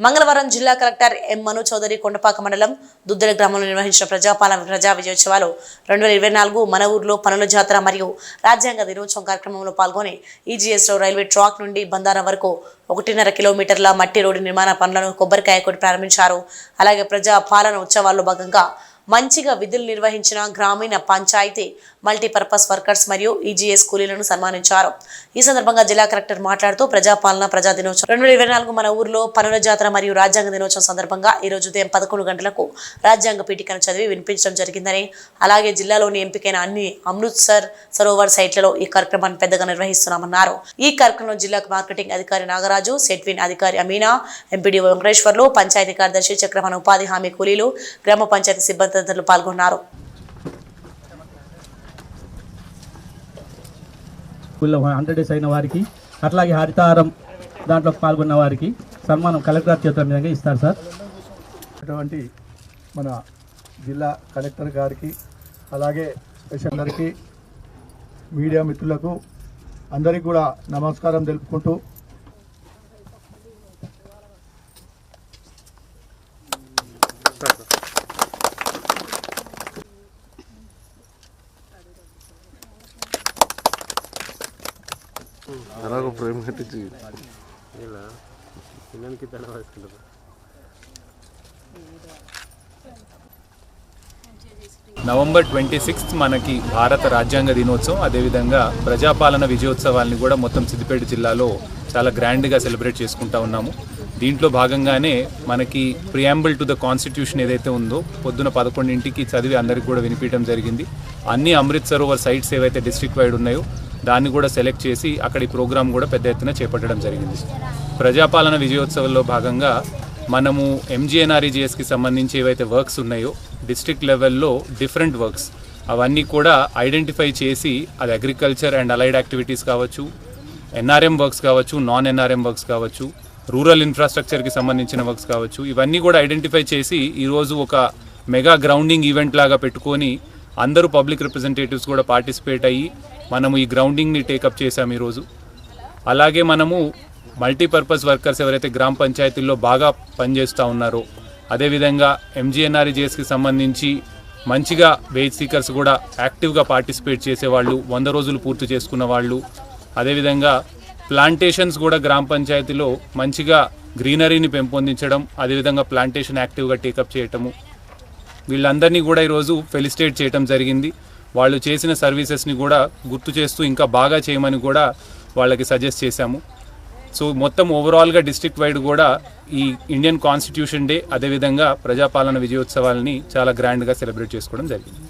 మంగళవారం జిల్లా collector M మను చౌదరి కొండపాక మండలం దుద్దెల గ్రామంలో నిర్వహించిన ప్రజా విజయోత్సవాలు 2024 మన ఊర్లో పనుల జాతర మరియు రాజ్యాంగ దినోత్సవం కార్యక్రమంలో పాల్గొని ఈజీఎస్లో రైల్వే ట్రాక్ నుండి బందారం వరకు 1.5 కిలోమీటర్ల మట్టి రోడ్డు నిర్మాణ పనులను కొబ్బరికాయ కొట్టి ప్రారంభించారు. అలాగే ప్రజా పాలన ఉత్సవాల్లో భాగంగా మంచిగా విధులు నిర్వహించిన గ్రామీణ పంచాయతీ మల్టీపర్పస్ వర్కర్స్ మరియు ఈజీఎస్ కూలీలను సన్మానించారు. ఈ సందర్భంగా జిల్లా కలెక్టర్ మాట్లాడుతూ ప్రజాపాలన ప్రజా దినోత్సవం 2024 మన ఊర్లో పనుల జాతర మరియు రాజ్యాంగ దినోత్సవం సందర్భంగా ఈ రోజు ఉదయం 11 గంటలకు రాజ్యాంగ పీఠికను చదివి వినిపించడం జరిగిందని, అలాగే జిల్లాలోని ఎంపికైన అన్ని అమృత్సర్ సరోవర్ సైట్లలో ఈ కార్యక్రమాన్ని పెద్దగా నిర్వహిస్తున్నామన్నారు. ఈ కార్యక్రమంలో జిల్లా మార్కెటింగ్ అధికారి నాగరాజు, సెట్విన్ అధికారి అమీనా, ఎంపీడీఓ వెంకటేశ్వర్లు, పంచాయతీ కార్యదర్శి చక్రపాణి, ఉపాధి హామీ కూలీలు, గ్రామ పంచాయతీ సిబ్బంది తదితరులు పాల్గొన్నారు. స్కూల్లో 100 డేస్ అయిన వారికి, అట్లాగే హరితారం దాంట్లో పాల్గొన్న వారికి సన్మానం కలెక్టర్ చేతుల మీదుగా ఇస్తారు సార్. అటువంటి మన జిల్లా కలెక్టర్ గారికి, అలాగే స్పెషల్ గారికి, మీడియా మిత్రులకు అందరికీ కూడా నమస్కారం తెలుపుకుంటూ నవంబర్ 26 మనకి భారత రాజ్యాంగ దినోత్సవం, అదేవిధంగా ప్రజాపాలన విజయోత్సవాల్ని కూడా మొత్తం సిద్దిపేట జిల్లాలో చాలా గ్రాండ్గా సెలబ్రేట్ చేసుకుంటా ఉన్నాము. దీంట్లో భాగంగానే మనకి ప్రియాంబుల్ టు ద కాన్స్టిట్యూషన్ ఏదైతే ఉందో పొద్దున 11ంటికి చదివి అందరికి కూడా వినిపించడం జరిగింది. అన్ని అమృత్ సరోవర్ సైట్స్ ఏవైతే డిస్ట్రిక్ట్ వైడ్ ఉన్నాయో దాన్ని కూడా సెలెక్ట్ చేసి అక్కడి ప్రోగ్రామ్ కూడా పెద్ద ఎత్తున చేపట్టడం జరిగింది. ప్రజాపాలన విజయోత్సవంలో భాగంగా మనము ఎంజీఎన్ఆర్ఈజీఎస్కి సంబంధించి ఏవైతే వర్క్స్ ఉన్నాయో డిస్ట్రిక్ట్ లెవెల్లో డిఫరెంట్ వర్క్స్ అవన్నీ కూడా ఐడెంటిఫై చేసి, అది అగ్రికల్చర్ అండ్ అలైడ్ యాక్టివిటీస్ కావచ్చు, ఎన్ఆర్ఎం వర్క్స్ కావచ్చు, నాన్ ఎన్ఆర్ఎం వర్క్స్ కావచ్చు, రూరల్ ఇన్ఫ్రాస్ట్రక్చర్కి సంబంధించిన వర్క్స్ కావచ్చు, ఇవన్నీ కూడా ఐడెంటిఫై చేసి ఈరోజు ఒక మెగా గ్రౌండింగ్ ఈవెంట్ లాగా పెట్టుకొని అందరూ పబ్లిక్ రిప్రజెంటేటివ్స్ కూడా పార్టిసిపేట్ అయ్యి మనము ఈ గ్రౌండింగ్ని టేకప్ చేశాము ఈరోజు. అలాగే మనము మల్టీపర్పస్ వర్కర్స్ ఎవరైతే గ్రామ పంచాయతీల్లో బాగా పనిచేస్తూ ఉన్నారో, అదేవిధంగా ఎంజీఎన్ఆర్ఈజీఎస్కి సంబంధించి మంచిగా వేజ్ సీకర్స్ కూడా యాక్టివ్గా పార్టిసిపేట్ చేసేవాళ్ళు, 100 రోజులు పూర్తి చేసుకున్న వాళ్ళు, అదేవిధంగా ప్లాంటేషన్స్ కూడా గ్రామ పంచాయతీలో మంచిగా గ్రీనరీని పెంపొందించడం, అదేవిధంగా ప్లాంటేషన్ యాక్టివ్గా టేకప్ చేయటము, వీళ్ళందరినీ కూడా ఈరోజు ఫెలిసిటేట్ చేయడం జరిగింది. వాళ్ళు చేసిన సర్వీసెస్ని కూడా గుర్తు చేస్తూ ఇంకా బాగా చేయమని కూడా వాళ్ళకి సజెస్ట్ చేశాము. సో మొత్తం ఓవరాల్గా డిస్ట్రిక్ట్ వైడ్ కూడా ఈ ఇండియన్ కాన్స్టిట్యూషన్ డే, అదేవిధంగా ప్రజాపాలన విజయోత్సవాలని చాలా గ్రాండ్గా సెలబ్రేట్ చేసుకోవడం జరిగింది.